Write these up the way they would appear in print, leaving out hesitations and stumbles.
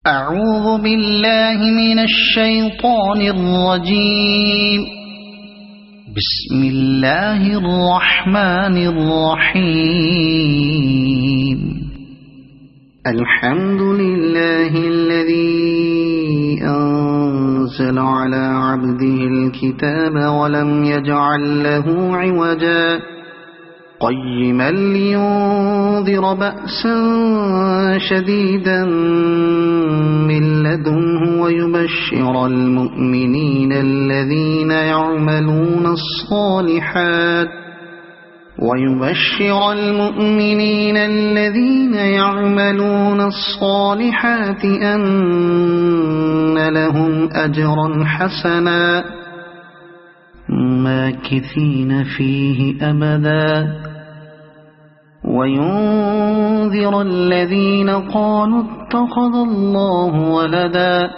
أعوذ بالله من الشيطان الرجيم. بسم الله الرحمن الرحيم. الحمد لله الذي أنزل على عبده الكتاب ولم يجعل له عوجا قيما لينذر بأسا شديدا من لدنه ويبشر المؤمنين الذين يعملون الصالحات أن لهم أجرا حسنا ماكثين فيه أبدا وينذر الذين قالوا اتخذ الله ولدا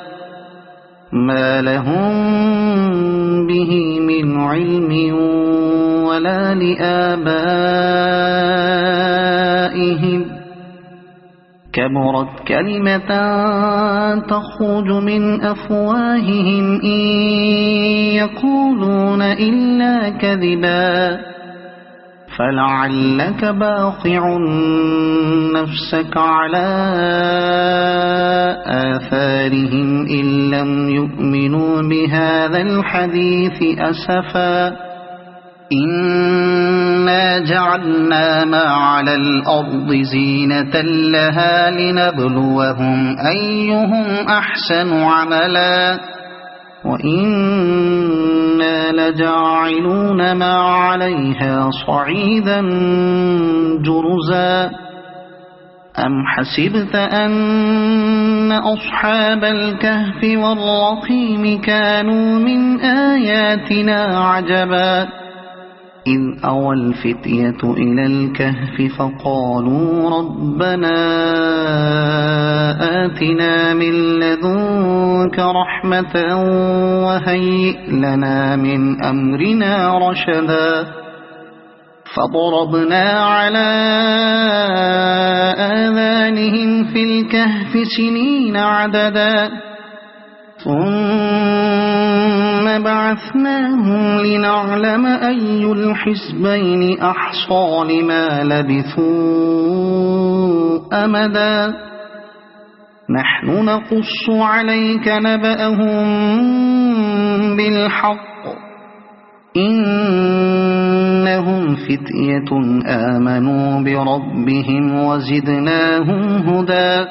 ما لهم به من علم ولا لآبائهم كبرت كلمة تخرج من أفواههم إن يقولون إلا كذبا فلعلك باخع نفسك على آثارهم إن لم يؤمنوا بهذا الحديث أسفا إنا جعلنا ما على الأرض زينة لها لنبلوهم أيهم أحسن عملا وإنا لجاعلون ما عليها صعيدا جرزا أم حسبت أن أصحاب الكهف والرقيم كانوا من آياتنا عجبا إذ أوى الفتية إلى الكهف فقالوا ربنا آتنا من لدنك رحمة وهيئ لنا من أمرنا رشدا فضربنا على آذانهم في الكهف سنين عددا ثم بعثناهم لنعلم أي الحزبين أحصى لما لبثوا أمدا نحن نقص عليك نبأهم بالحق إنهم فتية آمنوا بربهم وزدناهم هدى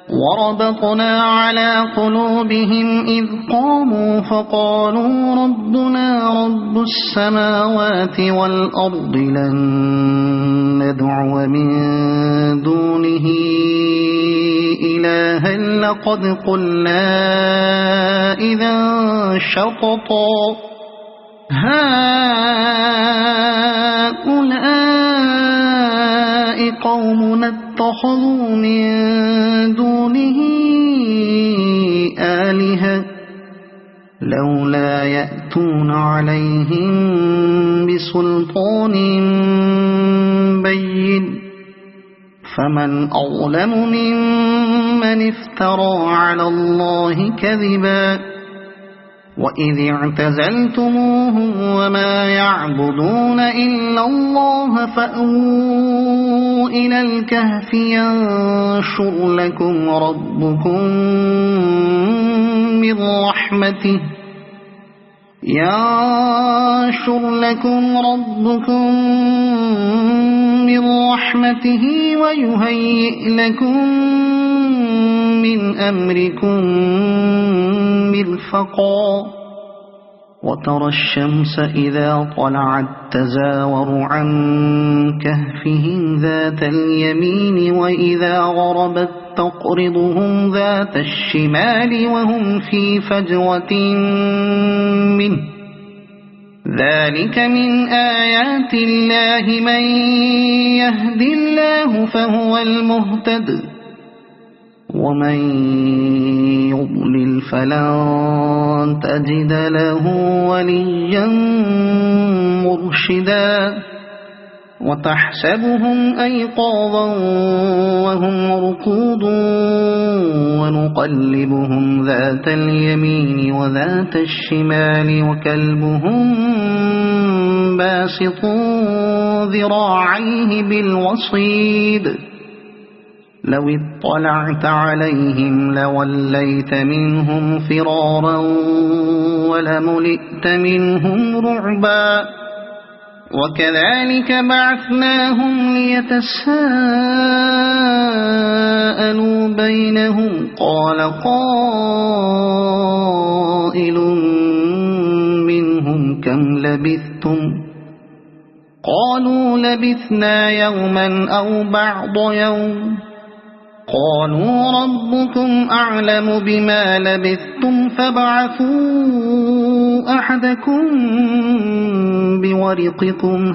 وربطنا على قلوبهم إذ قاموا فقالوا ربنا رب السماوات والأرض لن ندعو من دونه إلها لقد قلنا إذا شططا هؤلاء قومنا اتخذوا من دونه آلهة لولا يأتون عليهم بسلطان بين فمن أظلم ممن افترى على الله كذبا وإذ اعتزلتموهم وما يعبدون إلا الله فأووا إلى الكهف ينشر لكم ربكم من رحمته ويهيئ لكم من أمركم مرفقا وترى الشمس إذا طلعت تزاور عن كهفهم ذات اليمين وإذا غربت تقرضهم ذات الشمال وهم في فجوة منه ذلك من آيات الله من يهد الله فهو المهتد ومن يضلل فلن تجد له وليا مرشدا وتحسبهم أيقاظا وهم رقود ونقلبهم ذات اليمين وذات الشمال وكلبهم باسط ذراعيه بالوصيد لو اطلعت عليهم لوليت منهم فرارا ولملئت منهم رعبا وكذلك بعثناهم ليتساءلوا بينهم قال قائل منهم كم لبثتم قالوا لبثنا يوما أو بعض يوم قالوا ربكم أعلم بما لبثتم فابعثوا أحدكم بورقكم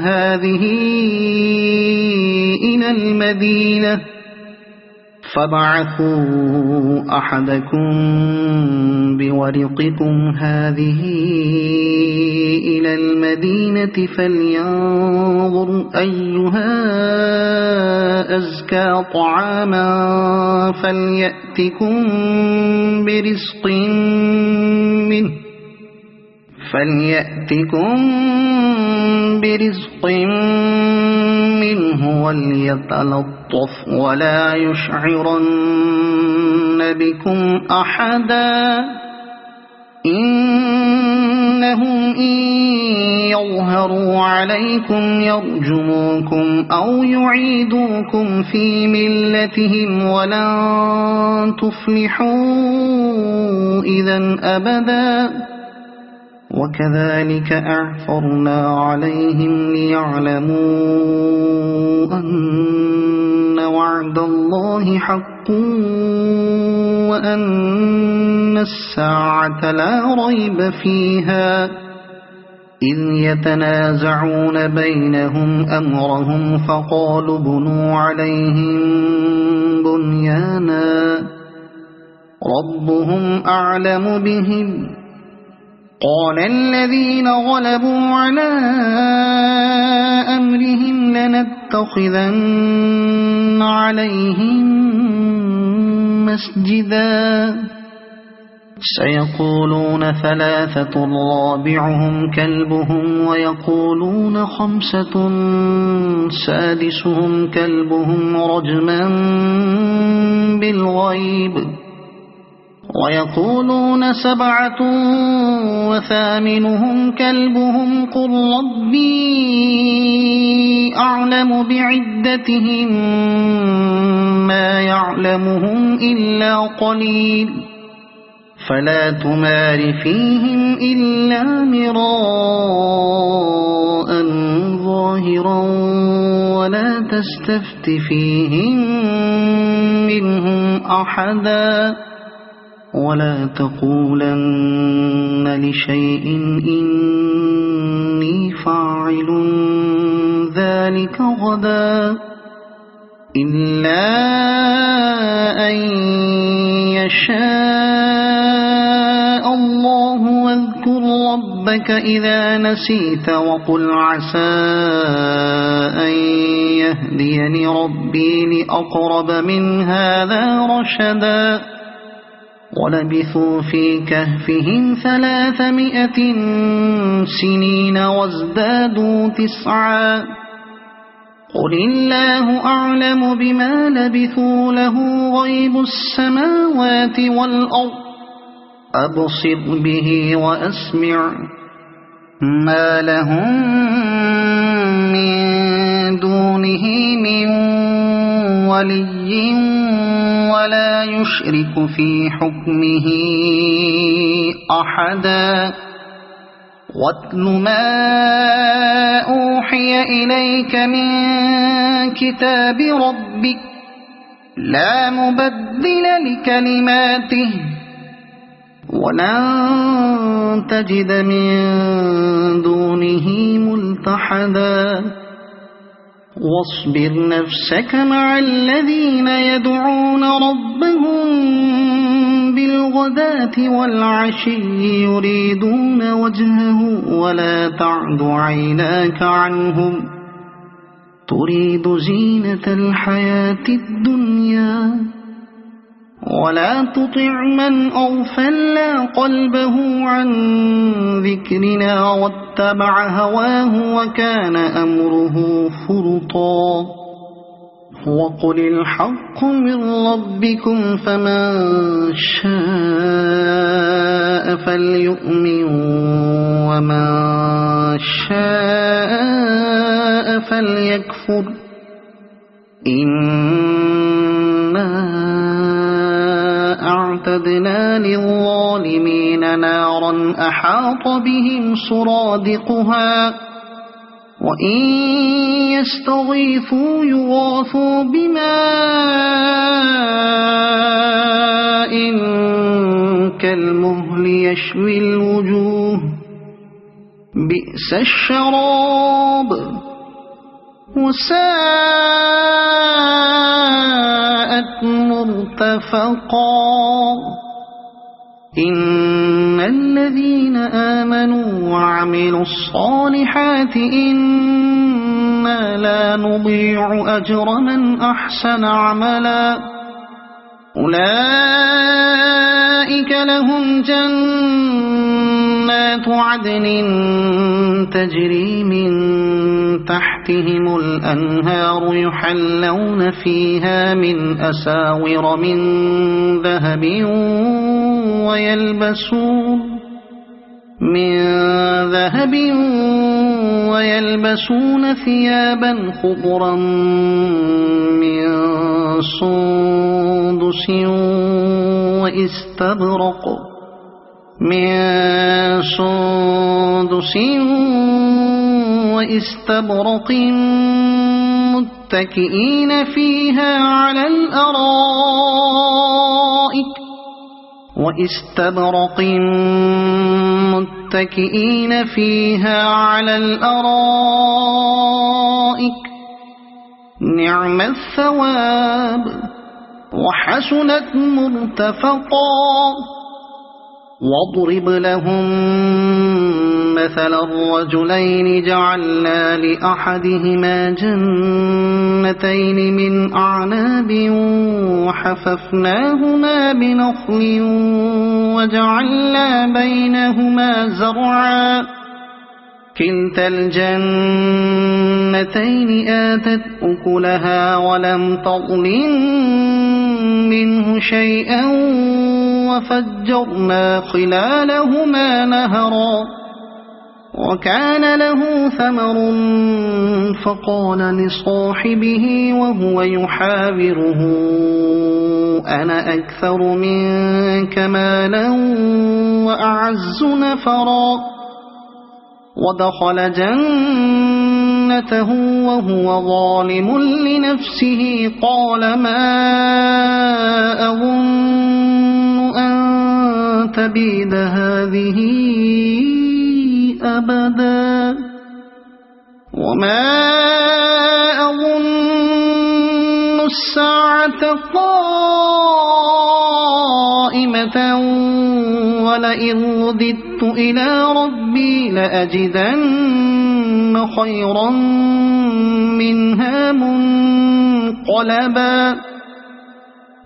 هذه إلى المدينة فلينظر أيها أزكى طعاما فليأتكم برزق منه وليتلطف ولا يشعرن بكم أحدا إنهم إن يظهروا عليكم يرجموكم أو يعيدوكم في ملتهم ولن تفلحوا إذا أبدا وكذلك أعثرنا عليهم ليعلموا أن وعد الله حق وأن الساعة لا ريب فيها إذ يتنازعون بينهم أمرهم فقالوا بنوا عليهم بنيانا ربهم أعلم بهم قال الذين غلبوا على أمرهم لنتخذن عليهم مسجدا سيقولون ثلاثة رابعهم كلبهم ويقولون خمسة سادسهم كلبهم رجما بالغيب ويقولون سبعة وثامنهم كلبهم قل ربي أعلم بعدتهم ما يعلمهم إلا قليل فلا تمار فيهم إلا مراء ظاهرا ولا تستفت فيهم منهم أحدا ولا تقولن لشيء إني فاعل ذلك غدا إلا أن يشاء الله واذكر ربك إذا نسيت وقل عسى أن يهديني ربي لأقرب من هذا رشدا ولبثوا في كهفهم 300 سنين وازدادوا 9 قل الله أعلم بما لبثوا له غيب السماوات والأرض أبصر به وأسمع ما لهم من دونه من ولي ولا يشرك في حكمه أحدا واتل ما أوحي إليك من كتاب ربك لا مبدل لكلماته ولن تجد من دونه ملتحدا واصبر نفسك مع الذين يدعون ربهم بالغداة والعشي يريدون وجهه ولا تعد عيناك عنهم تريد زينة الحياة الدنيا ولا تطع من أغفلنا قلبه عن ذكرنا واتبع هواه وكان أمره فرطا وقل الحق من ربكم فمن شاء فليؤمن ومن شاء فليكفر إنا أعتدنا للظالمين نارا أحاط بهم سرادقها وإن يستغيثوا يغاثوا بماء كالمهل يشوي الوجوه بئس الشراب وساءت مرتفقا إن الذين آمنوا وعملوا الصالحات إنا لا نضيع أجر من أحسن عملا أولئك لهم جنات عدن تجري من تحتهم الأنهار يحلون فيها من أساور من ذهب ويلبسون ثيابا خضرا من سندس واستبرق متكئين فيها على الأرائك نعم الثواب وحسنت مرتفقا واضرب لهم مثل الرجلين جعلنا لأحدهما جنتين من أعناب وحففناهما بنخل وجعلنا بينهما زرعا كلتا الجنتين آتت أكلها ولم تظلم منه شيئا وفجرنا خلالهما نهرا وكان له ثمر فقال لصاحبه وهو يحاوره أنا أكثر منك مالا وأعز نفرا ودخل جنته وهو ظالم لنفسه قال ما أظن أن تبيد هذه أبدا وما أظن الساعة قائمة ولئن رددت إلى ربي لأجدن خيرا منها منقلبا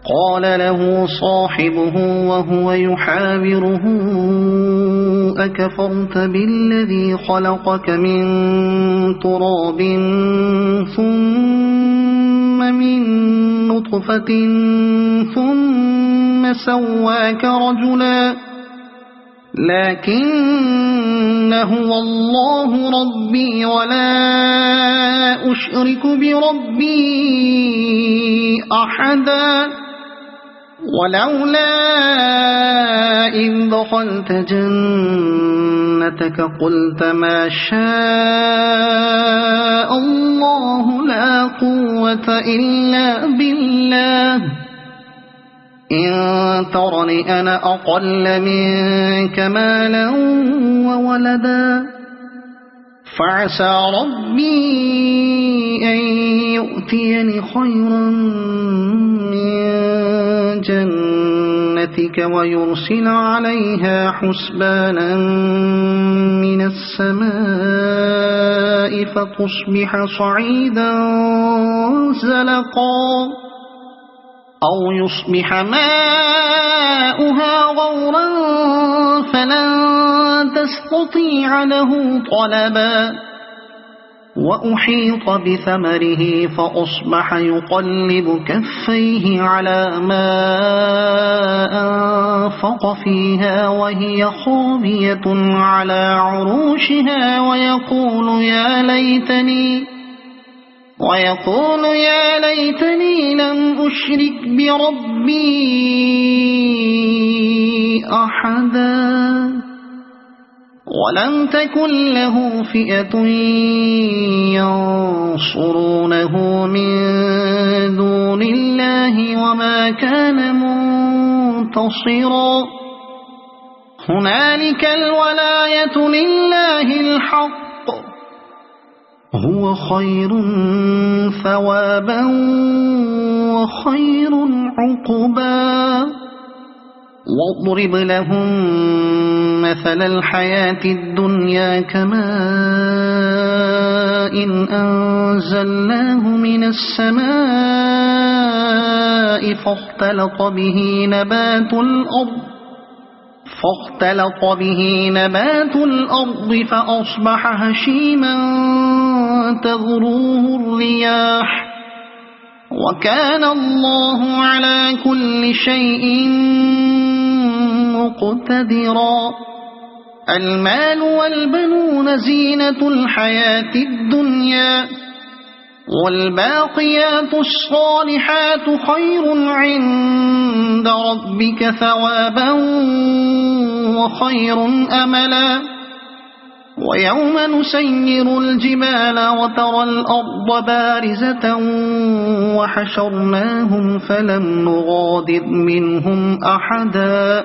قال له صاحبه وهو يحاوره أكفرت بالذي خلقك من تراب ثم من نطفة ثم سواك رجلا لكن هو الله ربي ولا أشرك بربي أحدا ولولا إذ دخلت جنتك قلت ما شاء الله لا قوة إلا بالله إن ترني أنا أقل منك مالا وولدا فعسى ربي أن يؤتيني خيرا من جنتك ويرسل عليها حسبانا من السماء فتصبح صعيدا زلقا أو يصبح ماؤها غورا فلن تستطيع له طلبا وأحيط بثمره فأصبح يقلب كفيه على ما أنفق فيها وهي خاوية على عروشها ويقول يا ليتني لم أشرك بربي أحدا ولم تكن له فئة ينصرونه من دون الله وما كان منتصرا هنالك الولاية لله الحق هو خير ثوابا وخير عقبا واضرب لهم مثل الحياة الدنيا كماء أنزلناه من السماء فاختلط به نبات الأرض فأصبح هشيما تذروه الرياح وكان الله على كل شيء مقتدرا المال والبنون زينة الحياة الدنيا والباقيات الصالحات خير عند ربك ثوابا وخير أملا ويوم نسير الجبال وترى الأرض بارزة وحشرناهم فلم نغادر منهم أحدا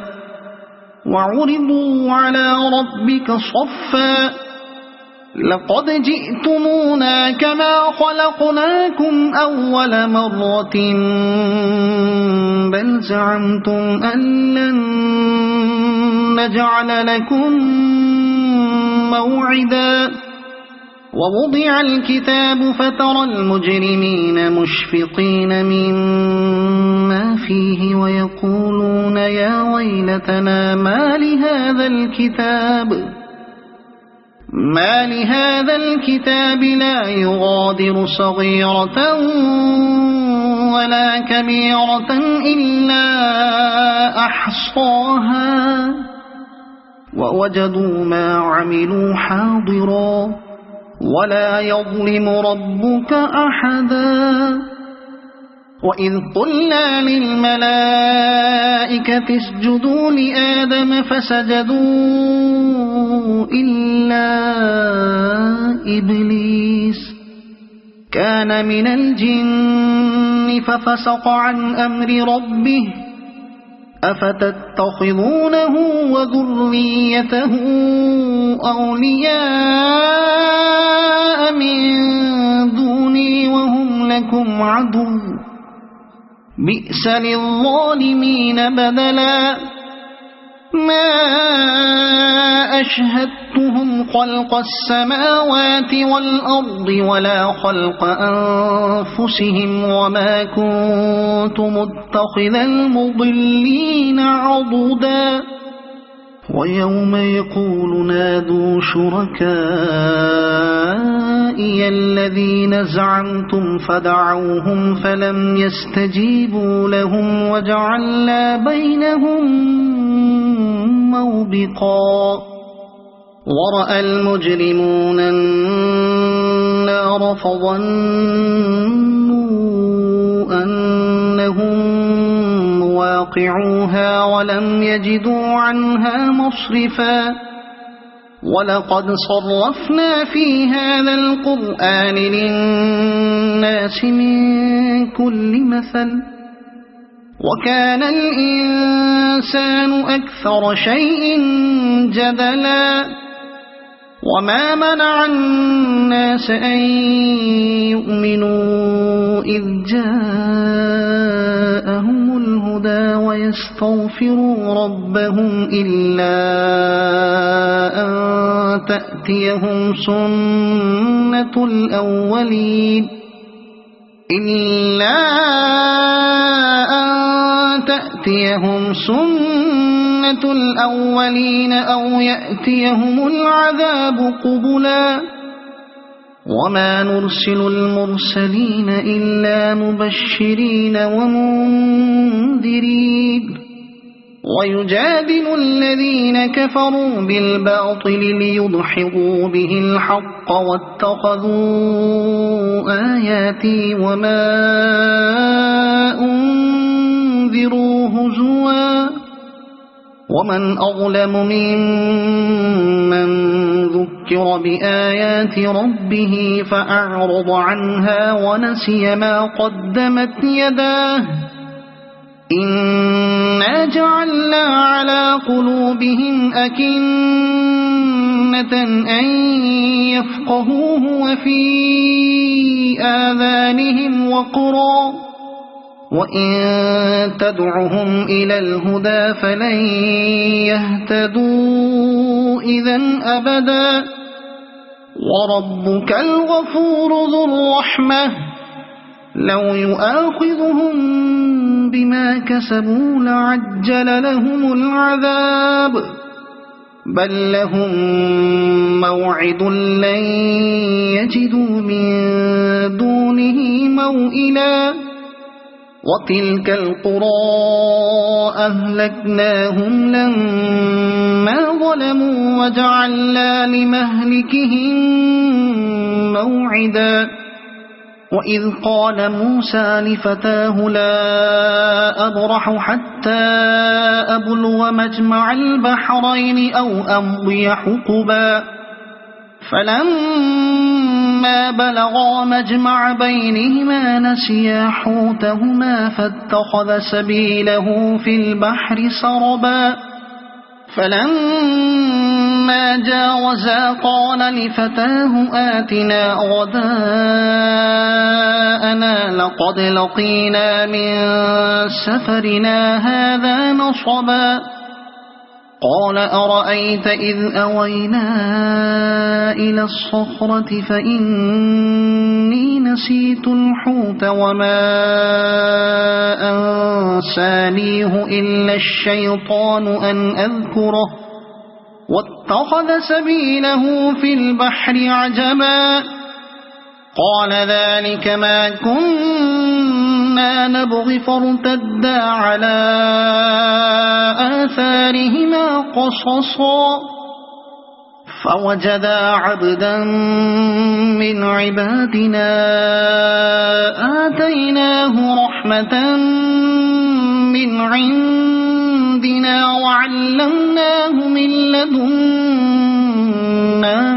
وعرضوا على ربك صفا لقد جئتمونا كما خلقناكم أول مرة بل زعمتم أن لن نجعل لكم موعدا ووضع الكتاب فترى المجرمين مشفقين مما فيه ويقولون يا ويلتنا ما لهذا الكتاب لا يغادر صغيرة ولا كبيرة إلا أحصاها ووجدوا ما عملوا حاضرا ولا يظلم ربك أحدا وإذ قلنا للملائكة اسجدوا لآدم فسجدوا إلا إبليس كان من الجن ففسق عن أمر ربه أفتتخذونه وذريته أولياء من دوني وهم لكم عدو بئس للظالمين بدلا ما أشهدتهم خلق السماوات والأرض ولا خلق أنفسهم وما كنت متخذ المضلين عضدا ويوم يقول نادوا شركائي الذين زعمتم فدعوهم فلم يستجيبوا لهم وجعلنا بينهم موبقا ورأى المجرمون النار فظنوا أنهم مواقعوها ولم يجدوا عنها مصرفا ولقد صرفنا في هذا القرآن للناس من كل مثل وكان الإنسان أكثر شيء جدلا وما منع الناس أن يؤمنوا إذ جاءهم الهدى ويستغفروا ربهم إلا أن تأتيهم سنة الأولين إلا أن تأتيهم سنة الأولين أو يأتيهم العذاب قبلا وما نرسل المرسلين إلا مبشرين ومنذرين ويجادل الذين كفروا بالباطل ليدحضوا به الحق واتخذوا آياتي وما أنذروا هزوا ومن أظلم ممن ذكر بآيات ربه فأعرض عنها ونسي ما قدمت يداه إنا جعلنا على قلوبهم أكنة أن يفقهوه وفي آذانهم وقرا وإن تدعهم إلى الهدى فلن يهتدوا إذن أبدا وربك الغفور ذو الرحمة لو يؤاخذهم بما كسبوا لعجل لهم العذاب بل لهم موعد لن يجدوا من دونه موئلا وتلك القرى أهلكناهم لما ظلموا وجعلنا لمهلكهم موعدا وإذ قال موسى لفتاه لا أبرح حتى أبلغ مجمع البحرين أو أمضي حقبا فلما بلغا مجمع بينهما نسيا حوتهما فاتخذ سبيله في البحر سربا فلما جاوزا قال لفتاه آتنا غداءنا لقد لقينا من سفرنا هذا نصبا قال أرأيت إذ أوينا إلى الصخرة فإني نسيت الحوت وما أنسانيه إلا الشيطان أن أذكره واتخذ سبيله في البحر عجبا قال ذلك ما كنا نبغي فارتدا على آثارهما قصصا فوجدا عبدا من عبادنا آتيناه رحمة من عندنا وعلمناه من لدنا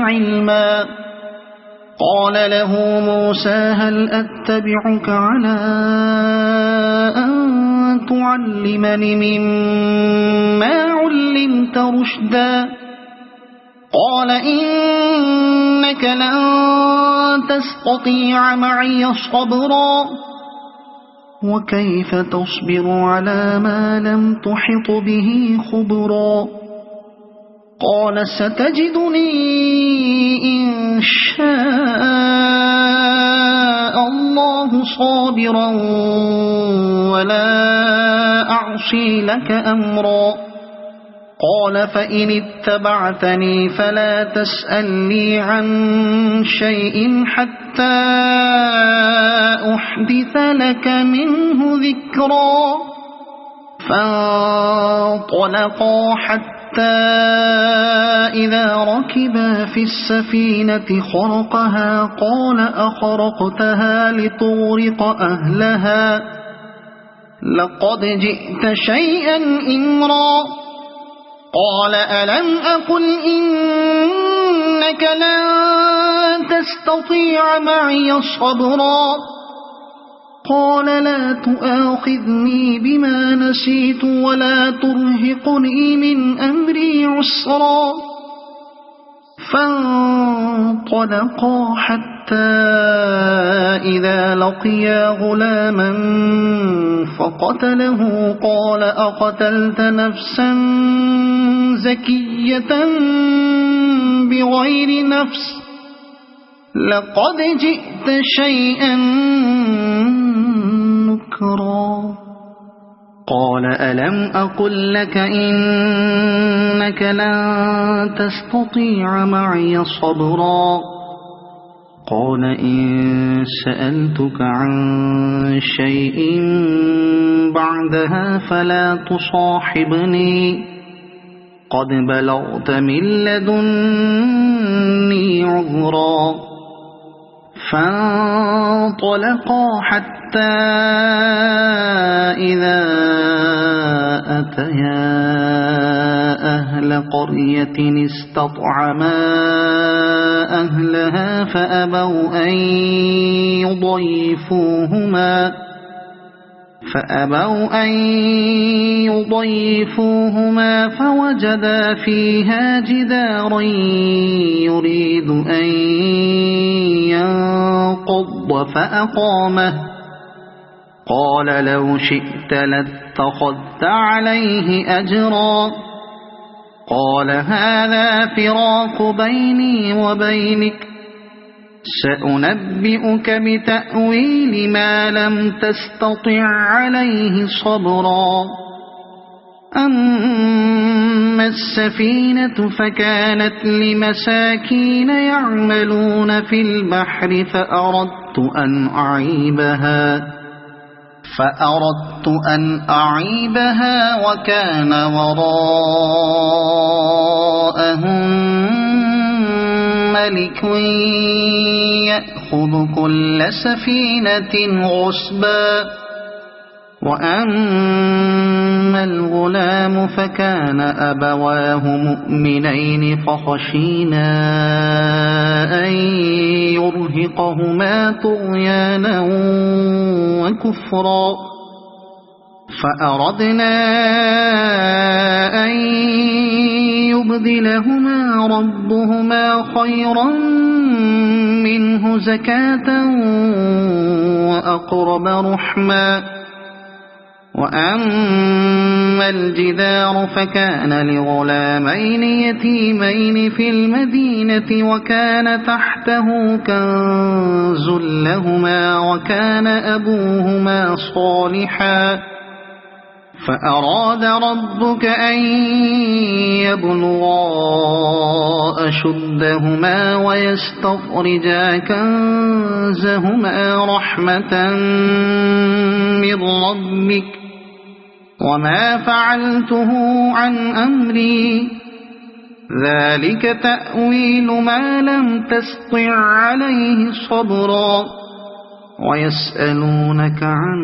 علما قال له موسى هل أتبعك على أن تعلمني مما علمت رشدا قال إنك لن تستطيع معي صبرا وكيف تصبر على ما لم تحط به خبرا قال ستجدني إن شاء الله صابرا ولا أعصي لك أمرا قال فإن اتبعتني فلا تسألني عن شيء حتى أحدث لك منه ذكرا فانطلقا حتى إذا ركبا في السفينة خرقها قال أخرقتها لتغرق أهلها لقد جئت شيئا إمرا قال ألم أقل إنك لن تستطيع معي صبرا قال لا تؤاخذني بما نسيت ولا ترهقني من أمري عسرا فانطلقا حتى إذا لقيا غلاما فقتله قال أقتلت نفسا زكية بغير نفس لقد جئت شيئا نكرا قال ألم أقل لك إنك لن تستطيع معي صبرا قال إن سألتك عن شيء بعدها فلا تصاحبني قد بلغت من لدني عذرا فانطلقا حتى إذا أتيا أهل قرية استطعما أهلها فأبوا أن يضيفوهما فوجدا فيها جدارا يريد أن ينقض فأقامه قال لو شئت لاتخذت عليه أجرا قال هذا فراق بيني وبينك سأنبئك بتأويل ما لم تستطع عليه صبرا أما السفينة فكانت لمساكين يعملون في البحر فأردت أن أعيبها وكان وراءهم ملك يأخذ كل سفينة غصبا وأما الغلام فكان أبواه مؤمنين فخشينا أن يرهقهما طغيانا وكفرا فأردنا أن يبدلهما ربهما خيرا منه زكاة وأقرب رحما وأما الجدار فكان لغلامين يتيمين في المدينة وكان تحته كنز لهما وكان أبوهما صالحا فأراد ربك أن يبلغا أشدهما ويستخرجا كنزهما رحمة من ربك وما فعلته عن أمري ذلك تأويل ما لم تستطع عليه صبرا ويسألونك عن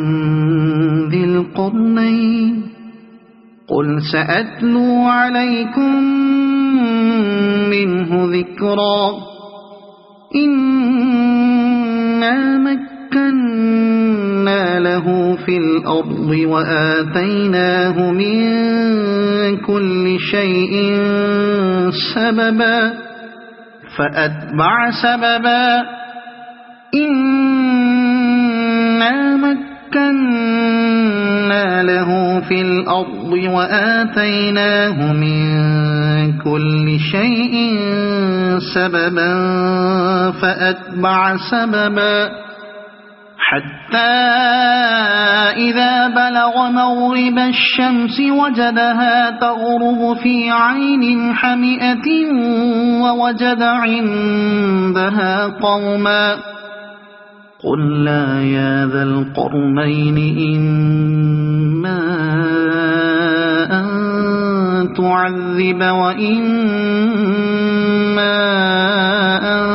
ذي القرنين قل سأتلو عليكم منه ذكرا إنا مكنا له في الأرض وآتيناه من كل شيء سببا فأتبع سببا إنا مكنا له في الأرض وآتيناه من كل شيء سببا فأتبع سببا حتى إذا بلغ مغرب الشمس وجدها تغرب في عين حمئة ووجد عندها قوما قلنا يا ذا القرنين إما أن تعذب وإما أن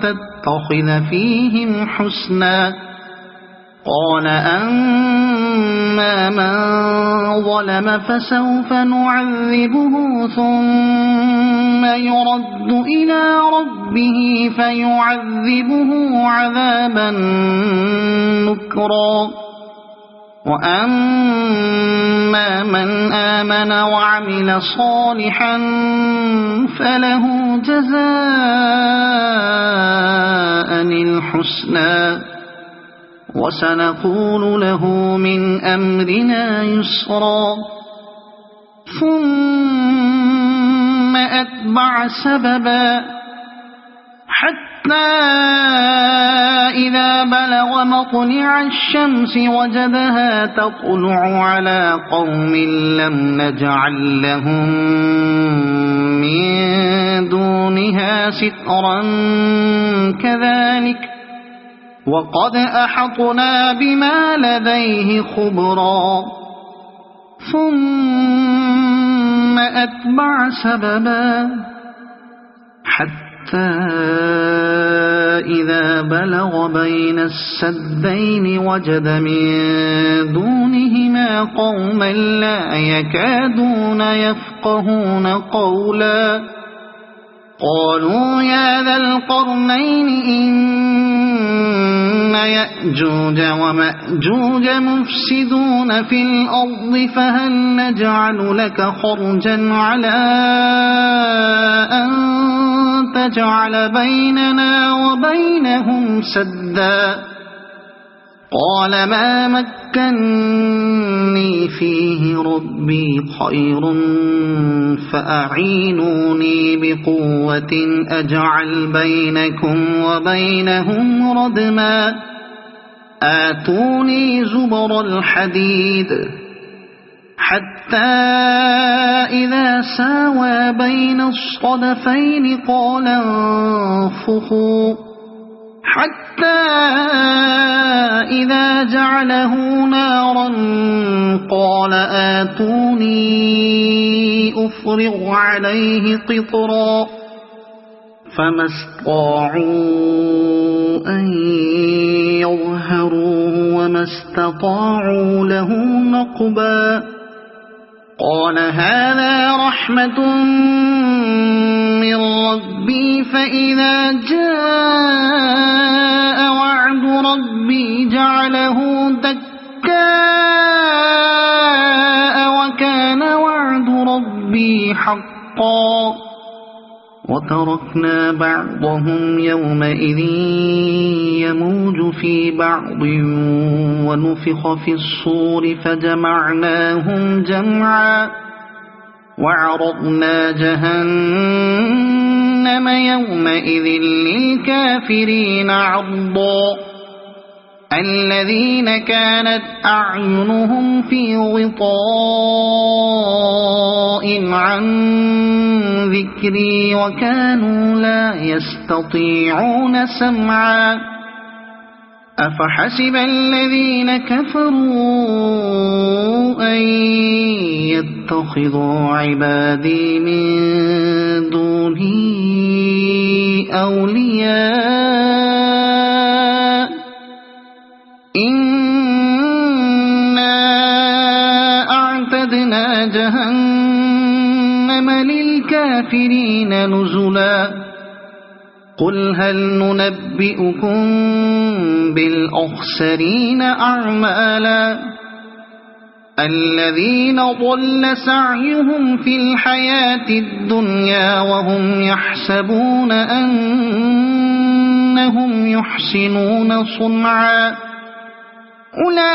تتخذ فيهم حسنا قال أما من ظلم فسوف نعذبه ثم يرد إلى ربه فيعذبه عذابا نكرا وأما من آمن وعمل صالحا فله جزاء الحسنى وسنقول له من أمرنا يسرا ثم أتبع سببا حتى إذا بلغ مطلع الشمس وجدها تطلع على قوم لم نجعل لهم من دونها سترا كذلك وقد أحطنا بما لديه خبرا ثم أتبع سببا حتى إذا بلغ بين السدين وجد من دونهما قوما لا يكادون يفقهون قولا قالوا يا ذا القرنين إن يأجوج ومأجوج مفسدون في الأرض فهل نجعل لك خرجا على أن تجعل بيننا وبينهم سدا قال ما مكني فيه ربي خير فأعينوني بقوة أجعل بينكم وبينهم ردما آتوني زبر الحديد حتى إذا ساوى بين الصدفين قال انفخوا حتى إذا جعله نارا قال آتوني أفرغ عليه قطرا فما استطاعوا أن يظهروه وما استطاعوا له نقبا قال هذا رحمة من ربي فإذا جاء وعد ربي جعله دكاء وكان وعد ربي حقا وتركنا بعضهم يومئذ يموج في بعض ونفخ في الصور فجمعناهم جمعا وعرضنا جهنم يومئذ للكافرين عرضا الذين كانت أعينهم في غطاء عن ذكري وكانوا لا يستطيعون سمعا أفحسب الذين كفروا أن يتخذوا عبادي من دوني أولياء إنا أعتدنا جهنم للكافرين نزلا قل هل ننبئكم بالأخسرين أعمالا الذين ضل سعيهم في الحياة الدنيا وهم يحسبون أنهم يحسنون صنعا أولئك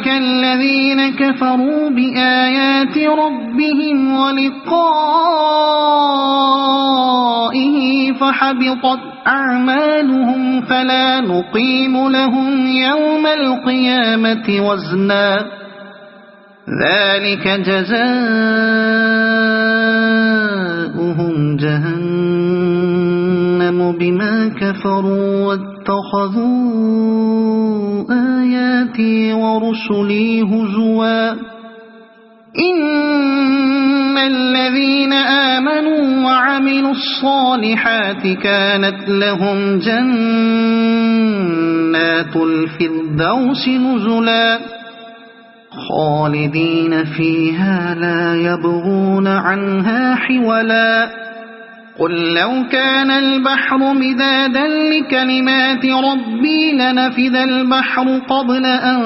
الذين كفروا بآيات ربهم ولقائه فحبطت أعمالهم فلا نقيم لهم يوم القيامة وزنا ذلك جزاؤهم جهنم بما كفروا واتخذوا آياتي ورسلي هزوا إن الذين آمنوا وعملوا الصالحات كانت لهم جنات الفردوس نزلا خالدين فيها لا يبغون عنها حولا قل لو كان البحر مدادا لكلمات ربي لنفذ البحر قبل أن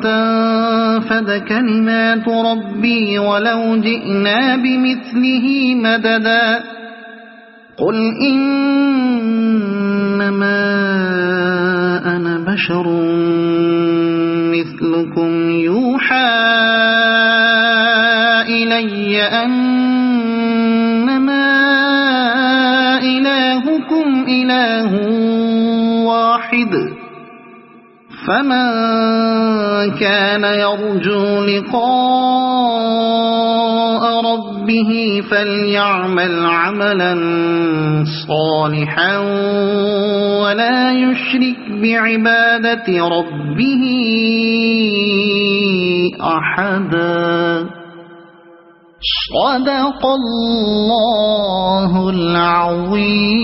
تنفد كلمات ربي ولو جئنا بمثله مددا قل إنما أنا بشر مثلكم يوحى إلي أنما إلهكم إله واحد فمن كان يرجو لقاء ربه فليعمل عملا صالحا ولا يشرك بعبادة ربه أحدا. صدق الله العظيم.